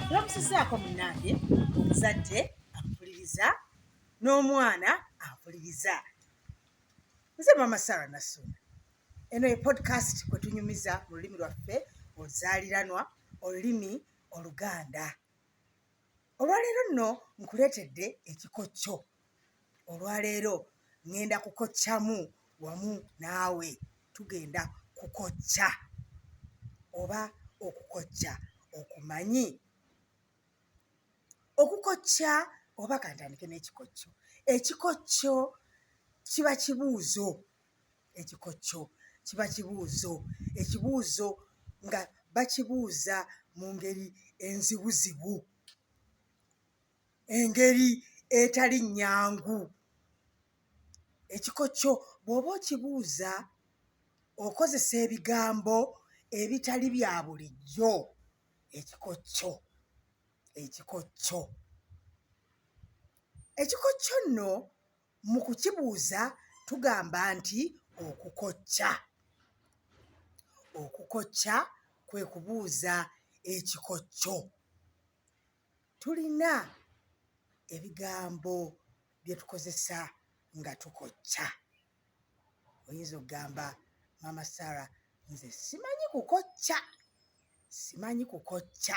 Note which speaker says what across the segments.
Speaker 1: Tulakusisaako munnange omuzadde ampuliriza n'omwana ampuliriza. Nze Maama Sarah Nassuuna. Eno ye podcast kwe tunyumiza mu lulimi lwaffe oluzaaliranwa, olulimi Oluganda. Olwaleero nno nkuleetedde ekikocco. Olwaleero ŋŋenda kukoccamu wamu naawe. Tugenda kukocca oba okukocca okumanyi. Okukocca oba kantandike n'ekikocco. Ekikocco kiba kibuuzo. Ekikocco kiba kibuuzo. Ekibuuzo nga bakibuuza mu ngeri enzibuzibu, engeri etali nnyangu. Ekikocco bw'oba okibuuza okozesa ebigambo ebitali bya bulijjo. Ekikocco nno mu kukibuuza tugamba nti okukocca. Okukocca kwe kubuuza ekikocco. Tulina ebigambo bye tukozesa nga tukocca. Oyinza okugamba Maama Sarah, nze simanyi kukocca.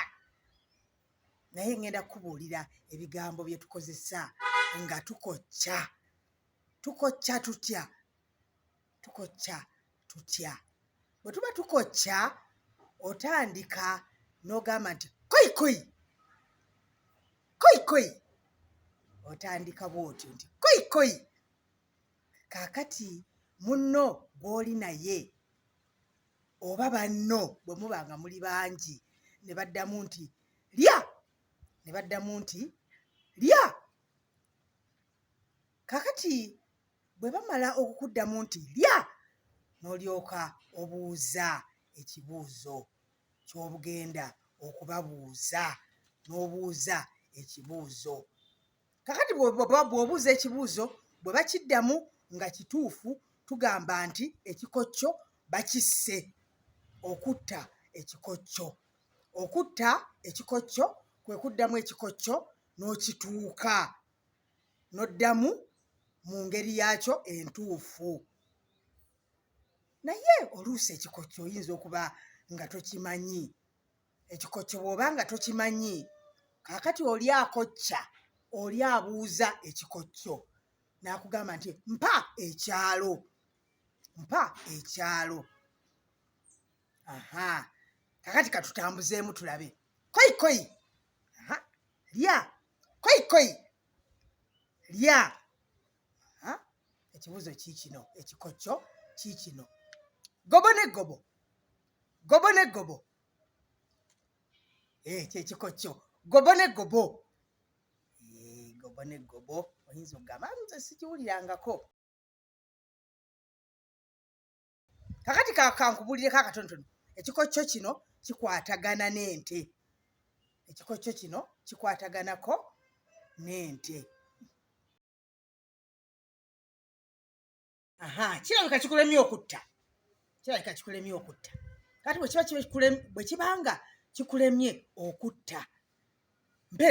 Speaker 1: Naye ŋŋenda kukubuulira ebigambo bye tukozesa nga tukocca. Tukocca tutya? Bwe tuba tukocca otandika n'ogamba nti koyi koyi. Otandika bw'otyo nti koyi. Kaakati munno gw'oli naye oba banno bwe muba nga muli bangi ne baddamu nti lya. Kaakati bwe bamala okukuddamu nti lya, n'olyoka obuuza ekibuuzo ky'obugenda okubabuuza. N'obuuza ekibuuzo. Kaakati bw'obuuza ekibuuzo bwe bakiddamu nga kituufu tugamba nti ekikocco bakisse. Okutta ekikocco. Okutta ekikocco kwe kuddamu ekikocco n'okituuka, n'oddamu mu ngeri yaakyo entuufu. Naye oluusi ekikocco oyinza okuba nga tokimanyi. Ekikocco bw'oba nga tokimanyi, kaakati oli akocca, oli abuuza ekikocco n'akugamba nti mpa ekyalo. Kaakati katutambuzeemu tulabe. Koyi. Lya. Koyi. Lya. Ekibuuzo kiikino, ekikocco kiikino. Gobo ne ggobo. Kyekikocco. Gobo ne ggobo. Oyinza okugamba nze sikiwulirangako. Kakati kankubuulireko akatonotono. Ekikocco kino kikwatagana n'ente. Ekikocco kino kikwataganako n'ente. Kirabika kikulemye okutta. Kati bwe kibanga kikulemye okutta, mpa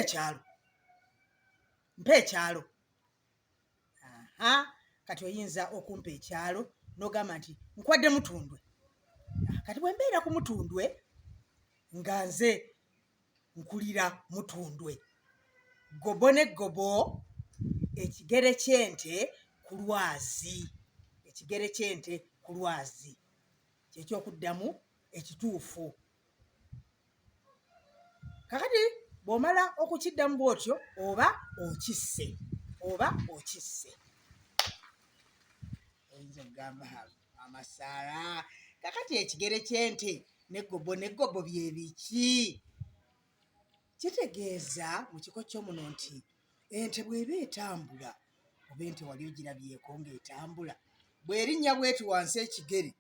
Speaker 1: ekyalo. Kati oyinza okumpa ekyalo n'ogamba nti nkwadde Mutundwe. Kati bwe mbeera ku Mutundwe nga nze nkulira Mutundwe. Ggobo ne ggobo, ekigere ky'ente ku lwazi. Kyekyokuddamu ekituufu. Kakati bw'omala okukiddamu bw'otyo oba okisse. Oyinza okugamba Maama Sarah, kakati ekigere ky'ente n'eggobo bye biki? Kitegeeza mu kikocco muno nti ente bw'eba etambula, oba ente wali ogirabyeko ng'etambula, bw'erinnya bw'eti wansi ekigere,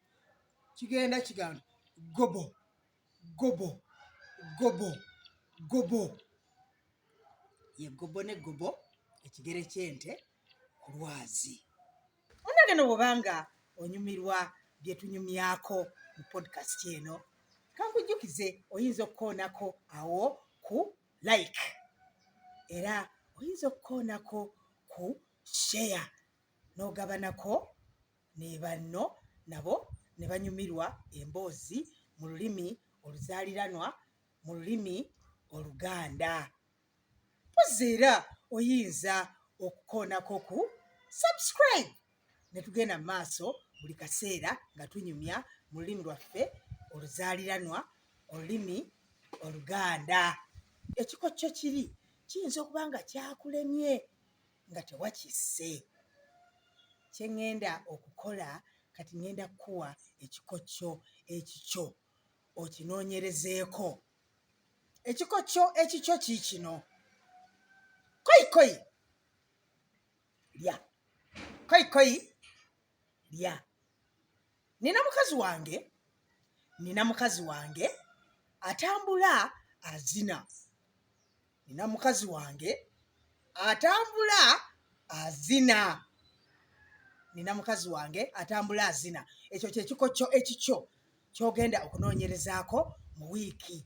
Speaker 1: kigenda kigamba ggobo. Ye ggobo ne ggobo, ekigere ky'ente ku lwazi. Munnange no bw'obanga onyumirwa bye tunyumyako mu podcast eno, kankujjukize oyinza okukoonako awo ku like era oyinza okukoonako ku share n'ogabanako ne banno nabo ne banyumirwa emboozi mu lulimi oluzaaliranwa mu lulimi Oluganda. Mpozi era oyinza okukoonako ku subscribe ne tugenda mu maaso buli kaseera nga tunyumya mu lulimi lwaffe oluzaaliranwa olulimi Oluganda. Ekikokyo kiri kiyinza okuba nga kyakulemye nga tewakisse. Kye ŋŋenda okukola kati ŋŋenda kukuwa ekikokyo ekikyo okinoonyerezeeko. Ekikokyo ekikyo kiikino. Koyikoyi lya. Koyikoyi lya. Nina mukazi wange atambula azina. Nina mukazi wange atambula azina. Nina mukazi wange atambula azina. Ekyo kyekikokyo ekikyo ky'ogenda okunoonyerezaako mu wiiki.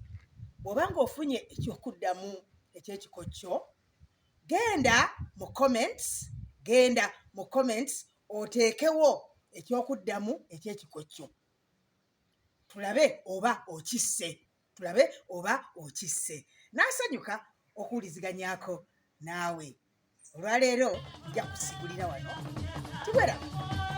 Speaker 1: Bw'oba ng'ofunye ekyokuddamu eky'ekikokyo, genda mu comments oteekewo ekyokuddamu eky'ekikokyo. Tulabe oba okisse. N'asanyuka okuwuliziganyaako naawe. Olwaleero nja kusigulira wano. Tiwera.